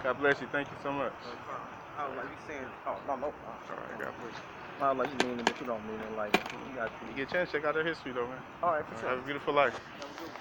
God bless you. Thank you so much. I was like, you saying, oh, no. All right, God bless you. I was like, you mean it, but you don't mean it. Like, you got to. You get a chance, check out their history, though, man. All right, for sure. Have a beautiful life. Have a good one.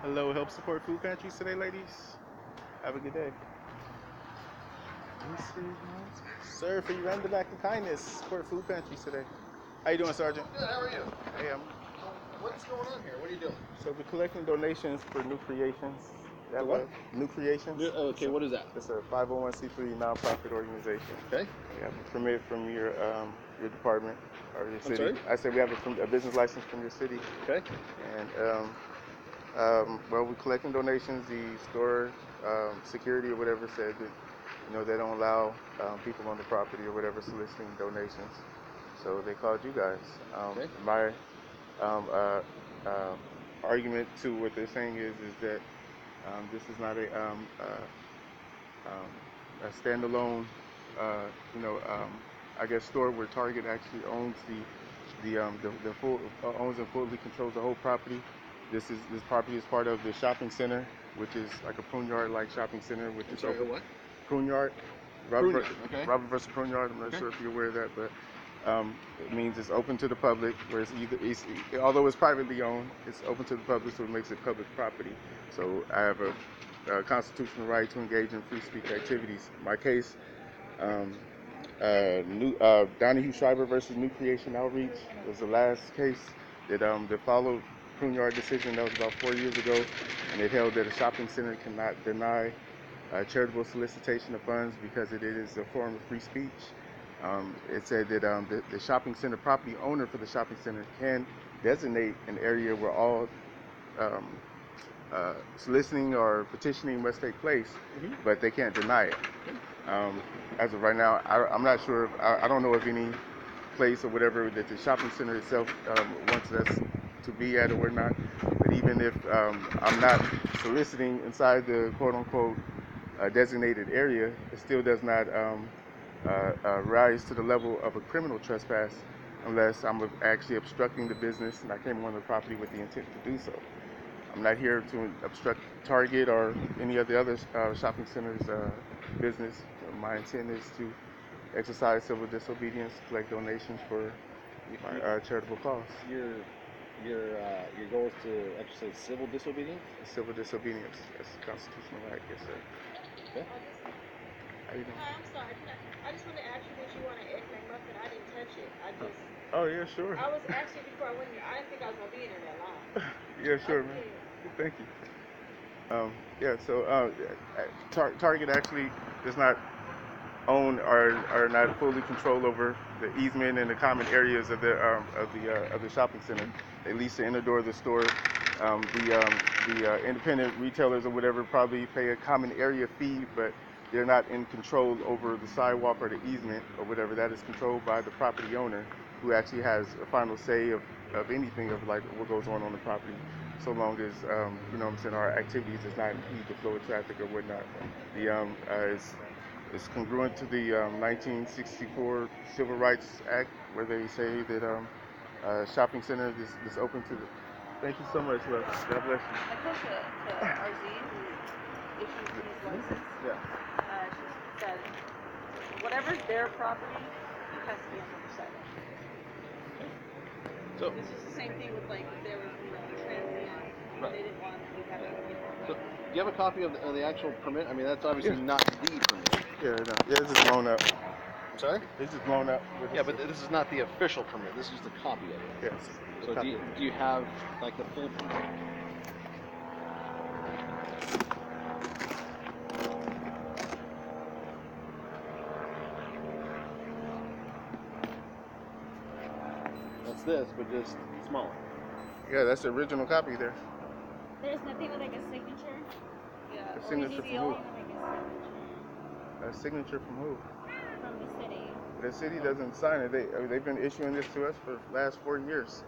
Hello, help support food pantries today, ladies. Have a good day. Sir, for your random act of kindness, support food pantries today. How you doing, Sergeant? Good, how are you? Hey, What's going on here? What are you doing? so we're collecting donations for New Creations. For what? New Creations. Okay, what is that? It's a 501c3 nonprofit organization. Okay. We have a permit from your department or your city. sorry? I said we have a business license from your city. Okay. And well, we're collecting donations. The store security or whatever said that they don't allow people on the property or whatever soliciting donations. So they called you guys. Okay. My argument to what they're saying is that this is not a standalone, I guess, store where Target actually owns the full owns and fully controls the whole property. This property is part of the shopping center, which is like a prune yard like shopping center, which is open. What? Prune yard. Okay. Robert versus Prune Yard. I'm not sure if you're aware of that, but it means it's open to the public. Whereas although it's privately owned, it's open to the public, so it makes it public property. So I have a constitutional right to engage in free speech activities. My case, Donahue Schreiber versus New Creation Outreach was the last case that followed Prune Yard decision. That was about 4 years ago, and it held that a shopping center cannot deny charitable solicitation of funds because it is a form of free speech. It said that the shopping center property owner for the shopping center can designate an area where all soliciting or petitioning must take place, but they can't deny it. As of right now, I'm not sure. I don't know of any place or whatever that the shopping center itself wants us to be at or whatnot. But even if I'm not soliciting inside the quote-unquote designated area, it still does not rise to the level of a criminal trespass unless I'm actually obstructing the business and I came on the property with the intent to do so. I'm not here to obstruct Target or any of the other shopping centers' business. My intent is to exercise civil disobedience, collect donations for my charitable cause. Your goal is to exercise civil disobedience? Civil disobedience. That's a constitutional right, yes, sir. Okay. How you doing? Hi, I'm sorry. I just want to ask you, did you want an egg McMuffin? I didn't touch it. Oh, yeah, sure. I was actually, before I went here, I didn't think I was going to be in there that long. Yeah, sure, man. Thank you. Yeah, so Target actually does not own or not fully control over the easement and the common areas of the shopping center. They lease the inner door of the store. The independent retailers or whatever probably pay a common area fee, but they're not in control over the sidewalk or the easement or whatever. That is controlled by the property owner, who actually has a final say of anything of like what goes on the property, so long as our activities does not impede the flow of traffic or whatnot. It's congruent to the 1964 Civil Rights Act, where they say that shopping center is open to the. Thank you so much, love. God bless you. I talked to RZ, who issues these licenses. Yeah. She said, whatever's their property, it has to be on the other side. So This is the same thing with like if there was transient, Right. they didn't want to have it. do you have a copy of the actual permit? I mean, that's obviously not the permit. Yeah, no. Yeah, it's just blown up. I'm sorry? It's just blown up. Yeah, but this is not the official permit. This is the copy of it. Yes. So do you have like the full permit? That's this, but just smaller. Yeah, that's the original copy there. There's nothing with like a signature? Yeah. A signature from who? Like a signature A signature from who? from the city. The city doesn't sign it. They've been issuing this to us for the last 4 years,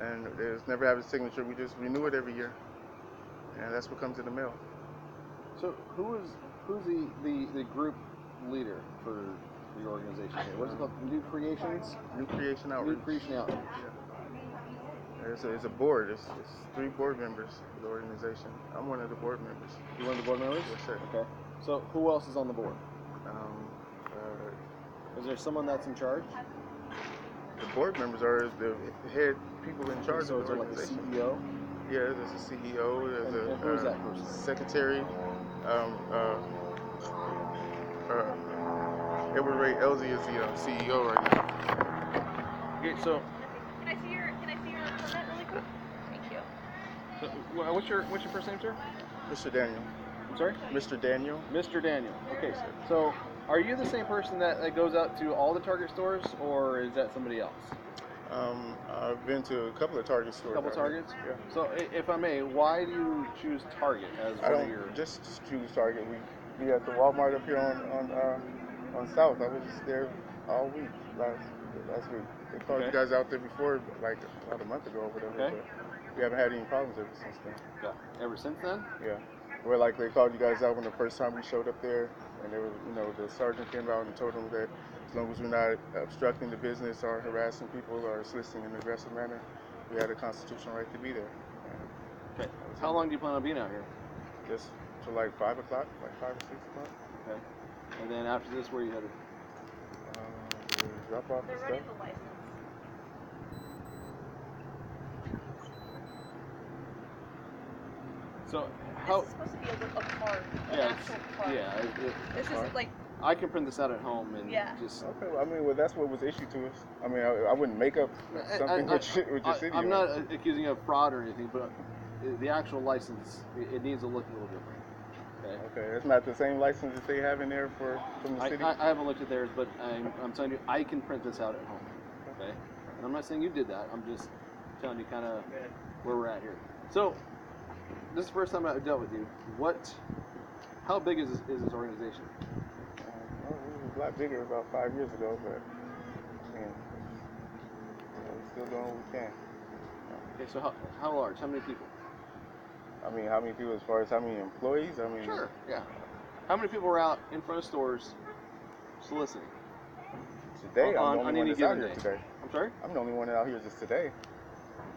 and there's never have a signature. We just renew it every year, and that's what comes in the mail. So who's the group leader for the organization here? What's it called? New Creations? New Creation New Outreach. Creation Outreach. It's a board. It's 3 board members of the organization. I'm one of the board members. You one of the board members? Yes, sir. Okay. So who else is on the board? Um, Is there someone that's in charge? the board members are the head people in charge So of is the there like a organization. CEO? Yeah, there's a CEO. There's And who is that person? secretary. Edward Ray Elsie is the CEO right now. Okay, so Can I see your permit really quick? Thank you. what's your first name, sir? Mr. Daniel. I'm sorry? Mr. Daniel. Mr. Daniel. Okay, so are you the same person that goes out to all the Target stores, or is that somebody else? I've been to a couple of Target stores. A couple already. Targets? Yeah. So if I may, why do you choose Target as I one of don't your... just choose Target. We at the Walmart up here on South. I was just there all week last week. They called you guys out there before, like about a month ago or whatever. Okay. But we haven't had any problems ever since then. Yeah. Ever since then? Yeah. Where like they called you guys out when the first time we showed up there, and they were, the sergeant came out and told them that as long as we're not obstructing the business or harassing people or soliciting in an aggressive manner, we had a constitutional right to be there. Okay. How long do you plan on being out here? Just till like 5 o'clock, like 5 or 6 o'clock. Okay. And then after this, where are you headed? We drop off the They're stuff. running the license. So This how... is supposed to be a card, an Yeah, actual card. yeah. This is like, I can print this out at home and Yeah. just... Okay, well, I mean, well, that's what was issued to us. I mean, I wouldn't make up something with your city. I'm not accusing you of fraud or anything, but the actual license, it needs to look a little different. Okay. Okay, it's not the same license that they have in there from the city. I haven't looked at theirs, but I'm telling you, I can print this out at home. Okay. And I'm not saying you did that. I'm just telling you kind of where we're at here. So, this is the first time I've dealt with you. How big is this organization? Well, it was a lot bigger about 5 years ago, but I mean, we're still doing what we can. Okay, so how large? How many people? I mean, how many people as far as how many employees? I mean, Sure, yeah. How many people were out in front of stores soliciting? today On I'm the only any one that's out given here day. today. I'm sorry? I'm the only one out here just today.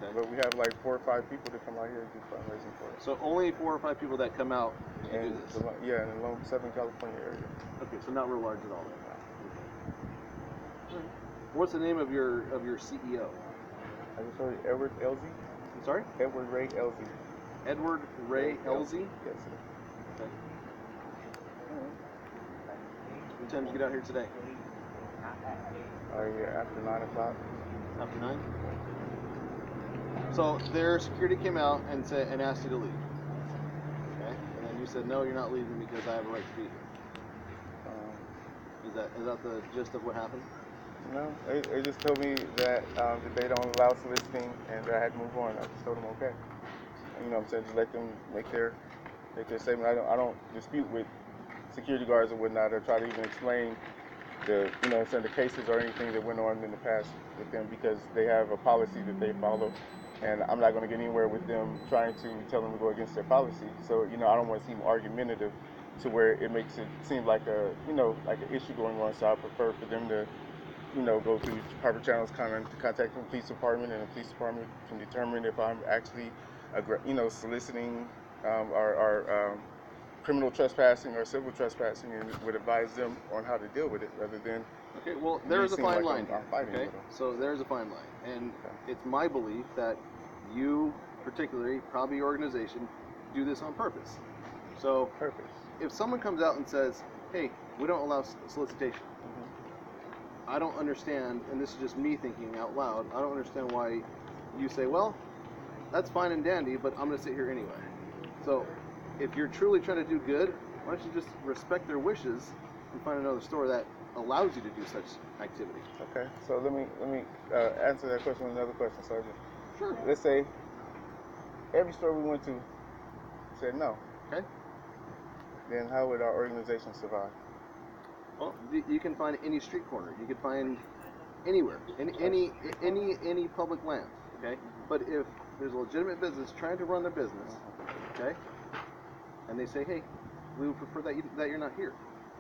Okay. But we have like 4 or 5 people that come out here and do fundraising for us. So only 4 or 5 people that come out to do And this. yeah, in the Lone Southern California area. Okay, so not real large at all. Okay. What's the name of your CEO? I just told you, Edward Elsie. I'm sorry? Edward Ray Elsie. Edward Ray Elsie? Yes, sir. Okay. What time did you get out here today? Yeah, after 9 o'clock. After 9? So their security came out and asked you to leave. Okay? And then you said, no, you're not leaving because I have a right to be here. Is that the gist of what happened? No, they just told me that they don't allow soliciting and that I had to move on. I just told them okay. And, what I'm saying, just let them make their statement. I don't dispute with security guards or whatnot, or try to even explain the the cases or anything that went on in the past with them, because they have a policy that they follow, and I'm not going to get anywhere with them trying to tell them to go against their policy. So I don't want to seem argumentative to where it makes it seem like like an issue going on. So I prefer for them to go through proper channels, contact the police department, and the police department can determine if I'm actually soliciting or criminal trespassing or civil trespassing, and would advise them on how to deal with it, rather than Okay, well, there's a seem fine like line. I'm fighting Okay, with them. so there's a fine line, and Okay. it's my belief that you, particularly, probably your organization, do this on purpose. So Purpose. if someone comes out and says, "Hey, we don't allow solicitation," I don't understand, and this is just me thinking out loud. I don't understand why you say, "Well, that's fine and dandy, but I'm going to sit here anyway." So if you're truly trying to do good, why don't you just respect their wishes and find another store that allows you to do such activity? Okay, so let me answer that question with another question, Sergeant. Sure. Let's say every store we went to said no. Okay. Then how would our organization survive? Well, you can find any street corner. You can find anywhere, any public land. Okay. But if there's a legitimate business trying to run their business, okay, and they say, "Hey, we would prefer that you're not here,"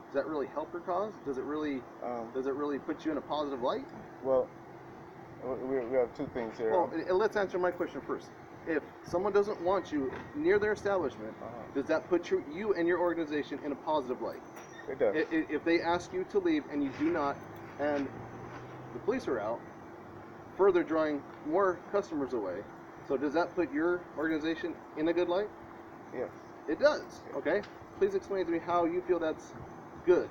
does that really help your cause? Does it really put you in a positive light? Well, We have two things here. Well, let's answer my question first. If someone doesn't want you near their establishment, does that put you and your organization in a positive light? It does. If they ask you to leave and you do not, and the police are out, further drawing more customers away, so does that put your organization in a good light? Yes. It does. Okay. Please explain to me how you feel that's good.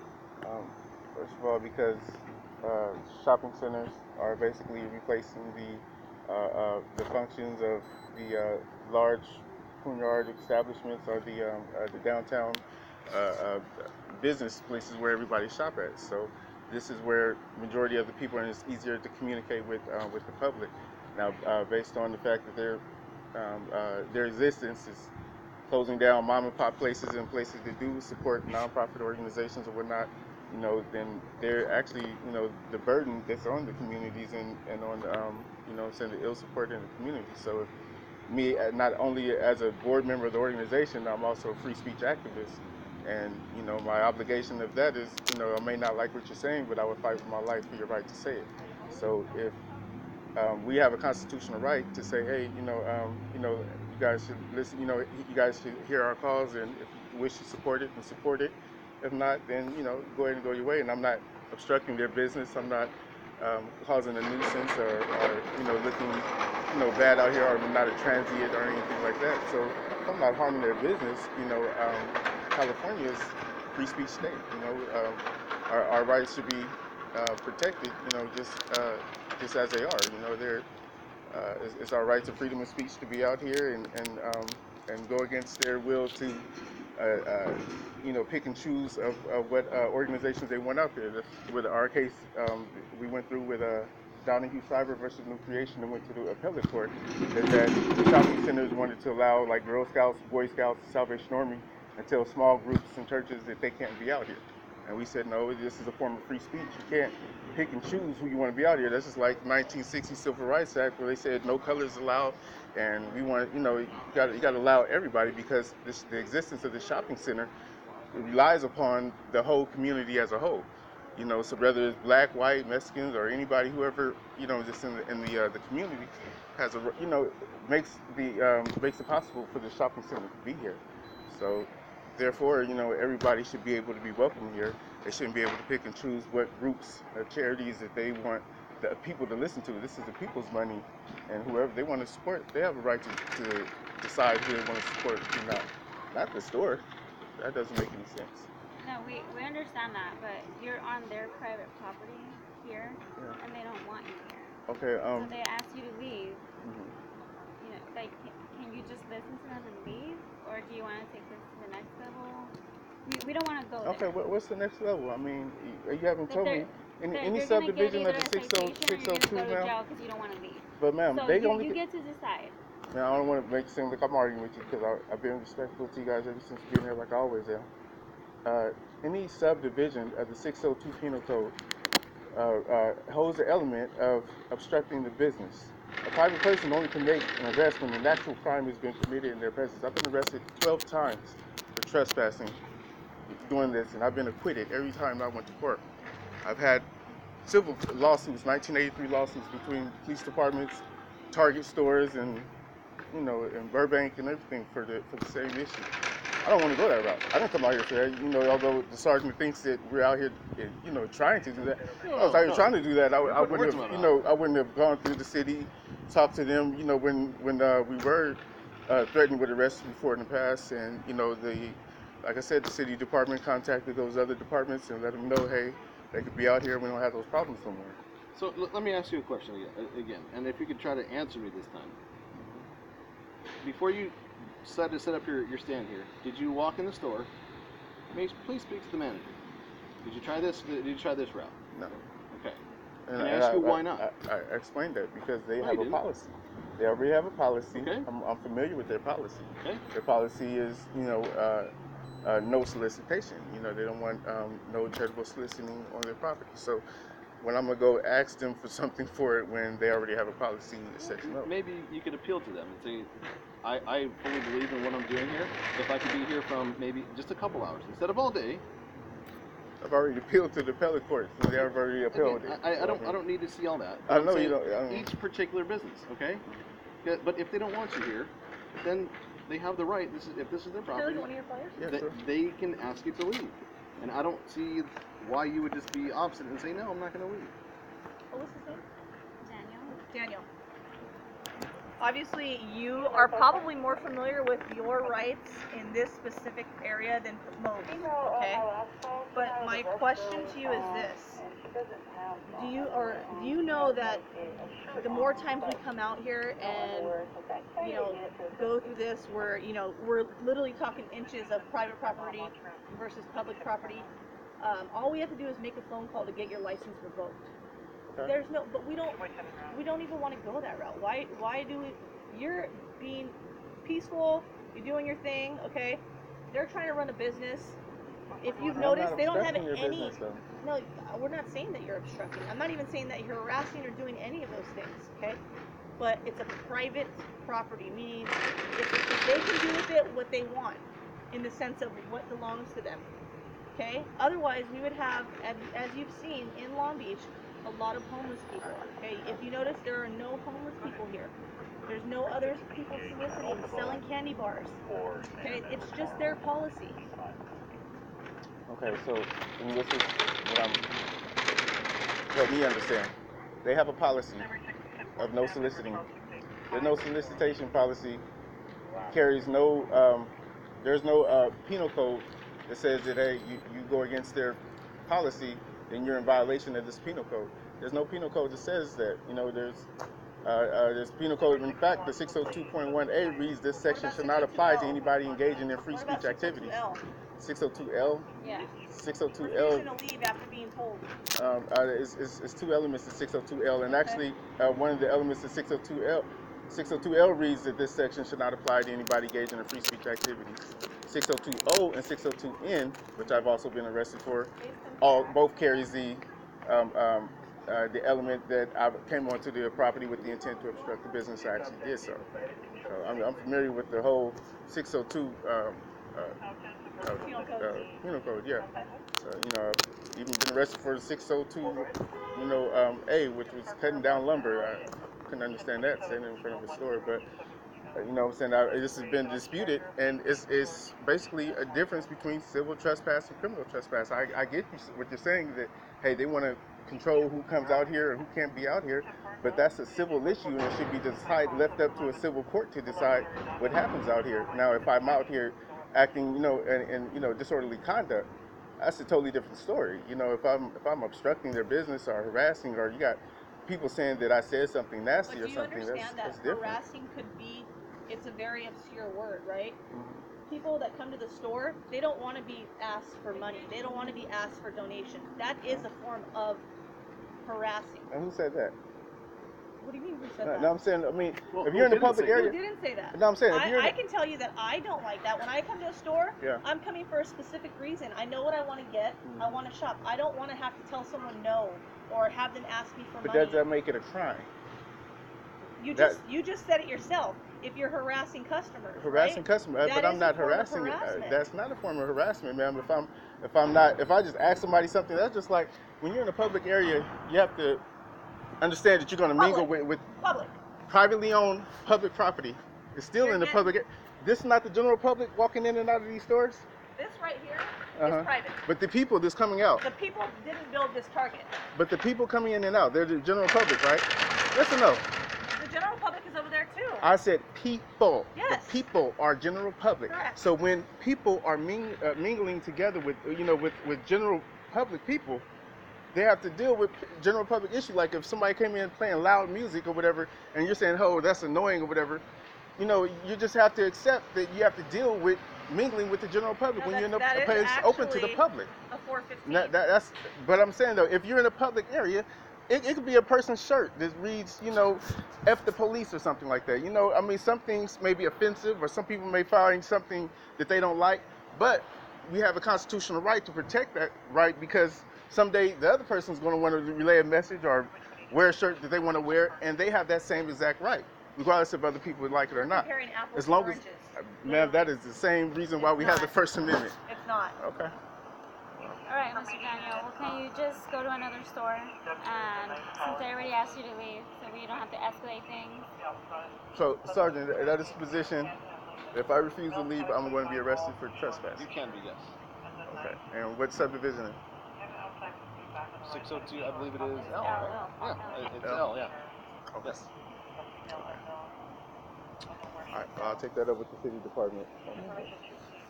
First of all, because shopping centers are basically replacing the functions of the large yard establishments or the downtown business places where everybody shop at. So this is where majority of the people, and it's easier to communicate with the public. Now, based on the fact that their existence is closing down mom and pop places and places that do support nonprofit organizations or whatnot, then they're actually, the burden that's on the communities and on, saying the ill support in the community. So if me, not only as a board member of the organization, I'm also a free speech activist. And, my obligation of that is, I may not like what you're saying, but I would fight for my life for your right to say it. So if we have a constitutional right to say, hey, you guys should listen, you guys should hear our calls, and if you wish to support it, then support it. If not, then, go ahead and go your way. And I'm not obstructing their business. I'm not causing a nuisance or looking, bad out here, or I'm not a transient or anything like that. So if I'm not harming their business, California is a free speech state. Our rights should be protected, just as they are. It's our right to freedom of speech to be out here and go against their will to, pick and choose of what organizations they want out there. With our case, we went through with Donahue Cyber versus New Creation and went to the appellate court, is that the shopping centers wanted to allow, like, Girl Scouts, Boy Scouts, Salvation Army, and tell small groups and churches that they can't be out here. And we said, no, this is a form of free speech. You can't pick and choose who you want to be out here. This is like 1960 Civil Rights Act, where they said no colors allowed, and we want, you got to allow everybody, because the existence of the shopping center relies upon the whole community as a whole. So whether it's black, white, Mexicans, or anybody, whoever, just in the community has makes it possible for the shopping center to be here. So therefore, everybody should be able to be welcome here. They shouldn't be able to pick and choose what groups or charities that they want the people to listen to. This is the people's money, and whoever they want to support, they have a right to decide who they want to support or not the store. That doesn't make any sense. No, we understand that, but you're on their private property here, Yeah. and they don't want you here. Okay. So they ask you to leave. Mm-hmm. Can you just listen to them and leave, or do you want to take this to the next level? We don't want to go Okay. there. What's the next level? I mean, you haven't told me any You're subdivision of gonna the get either a citation or 602 you're gonna go to now. jail because you don't want to leave. But ma'am, So they you only. get to decide. Now, I don't want to make it seem like I'm arguing with you, because I've been respectful to you guys ever since being here, like I always am. Any subdivision of the 602 Penal Code holds the element of obstructing the business. A private person only can make an arrest when an actual crime has been committed in their presence. I've been arrested 12 times for trespassing doing this, and I've been acquitted every time I went to court. I've had civil lawsuits, 1983 lawsuits between police departments, Target stores, and in Burbank and everything for the same issue. I don't want to go that route. I didn't come out here for that. Although the sergeant thinks that we're out here, trying to do that. If I was out here trying to do that, I wouldn't have, I wouldn't have gone through the city, talked to them, when we were threatened with arrest before in the past, and like I said, the city department contacted those other departments and let them know, hey, they could be out here. We don't have those problems no more. So let me ask you a question again, and if you could try to answer me this time. Before you decided to set up your stand here, did you walk in the store? Please speak to the manager. Did you try this? Did you try this route? No. Okay. And Can I ask you why not? I explained that because they No, have you a didn't. policy. They already have a policy. Okay. I'm familiar with their policy. Okay. Their policy is, no solicitation. They don't want no charitable soliciting on their property. So when I'm gonna go ask them for something for it when they already have a policy that says no. Maybe you could appeal to them and say, I fully believe in what I'm doing here. If I could be here from maybe just a couple hours instead of all day, I've already appealed to the appellate court, so they have already appealed Okay, it. I So, don't mean, I don't need to see all that. I I'm know you saying don't. I don't. Each particular business, okay? Yeah, but if they don't want you here, then they have the right. If this is their Can I property, look at one of your flyers? Yeah, sure. they can ask you to leave. And I don't see why you would just be opposite and say no, I'm not going to leave. What was his name? Daniel. Daniel. Obviously, you are probably more familiar with your rights in this specific area than most, okay? But my question to you is this. Do you know that the more times we come out here and, go through this where, we're literally talking inches of private property versus public property, all we have to do is make a phone call to get your license revoked. Okay. But we don't even want to go that route. Why do we? You're being peaceful. You're doing your thing, okay? They're trying to run a business. If you've noticed, they don't have your any. business, though. No, we're not saying that you're obstructing. I'm not even saying that you're harassing or doing any of those things, okay? But it's a private property, meaning if they can do with it what they want, in the sense of what belongs to them, okay? Otherwise, we would have, as you've seen in Long Beach, a lot of homeless people, okay? If you notice, there are no homeless people here. There's no other people soliciting, selling candy bars, okay? It's just their policy. Okay, so and this is what I'm. Help me understand. They have a policy of no soliciting. The no solicitation policy carries no. There's no penal code that says that hey, you go against their policy, then you're in violation of this penal code. There's no penal code that says that. There's penal code. In fact, the 602.1A reads this section should not apply to anybody engaging in free speech activities. 602L. Yeah. 602L. Refusing to leave after being told. It's two elements to 602L, and actually one of the elements of 602L reads that this section should not apply to anybody engaging in free speech activities. 602O and 602N, which I've also been arrested for, both carries the element that I came onto the property with the intent to obstruct the business. I actually did so. So I'm familiar with the whole 602 penal code, yeah. I've even been arrested for the 602, A, which was cutting down lumber. I couldn't understand that standing in front of a store, but this has been disputed, and it's basically a difference between civil trespass and criminal trespass. I get what you're saying, that hey, they want to control who comes out here and who can't be out here, but that's a civil issue, and it should be left up to a civil court to decide what happens out here. Now, if I'm out here acting, in disorderly conduct, that's a totally different story. If I'm obstructing their business or harassing, or you got people saying that I said something nasty or something, But do you understand that's that different. harassing could be, it's a very obscure word, right? Mm-hmm. People that come to the store, they don't want to be asked for money. They don't want to be asked for donations. That is a form of harassing. And who said that? What do you mean who said that? No, I'm saying, Well, if you're in the who didn't public say area. Who didn't say that? No, I'm saying, if you're I can tell you that I don't like that. When I come to a store, Yeah. I'm coming for a specific reason. I know what I want to get. I want to shop. I don't want to have to tell someone no or have them ask me for But money. does that make it a crime? You just said it yourself. If you're harassing customers, Harassing right? customers, That but I'm is not a form of harassing. harassment. That's not a form of harassment, ma'am. If I just ask somebody something, that's just like when you're in a public area, you have to understand that you're going to mingle with Public. privately owned public property. It's still You're in the getting- public. This is not the general public walking in and out of these stores. This right here Uh-huh. is private. But the people that's coming out, The people didn't build this Target. but the people coming in and out, they're the general public, right? Yes or no? The general public is over there too. I said people. Yes. The people are general public. Correct. So when people are mingling together with general public people, they have to deal with general public issue. Like if somebody came in playing loud music or whatever, and you're saying, "Oh, that's annoying" or whatever, you just have to accept that you have to deal with mingling with the general public No, when you're in a that is place open to the actually public. A 415. That's. But I'm saying though, if you're in a public area, it could be a person's shirt that reads, F the police or something like that. Some things may be offensive, or some people may find something that they don't like, but we have a constitutional right to protect that right, because someday the other person's going to want to relay a message or wear a shirt that they want to wear, and they have that same exact right, regardless if other people would like it or not. Comparing apples As long to as, oranges. ma'am, that is the same reason why we have the First Amendment. It's not. Okay. All right, Mr. Daniel. Well, can you just go to another store? And since I already asked you to leave, so we don't have to escalate things. So, Sergeant, that is the position. If I refuse to leave, I'm going to be arrested for trespass. You can be, yes. Okay. And what subdivision? 602, I believe it is L, L, right? L. Yeah, it's L. L, yeah. Okay. Yes. All right. I'll take that up with the city department.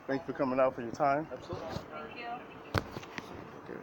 Thank you for coming out for your time. Absolutely. Thank you. Okay.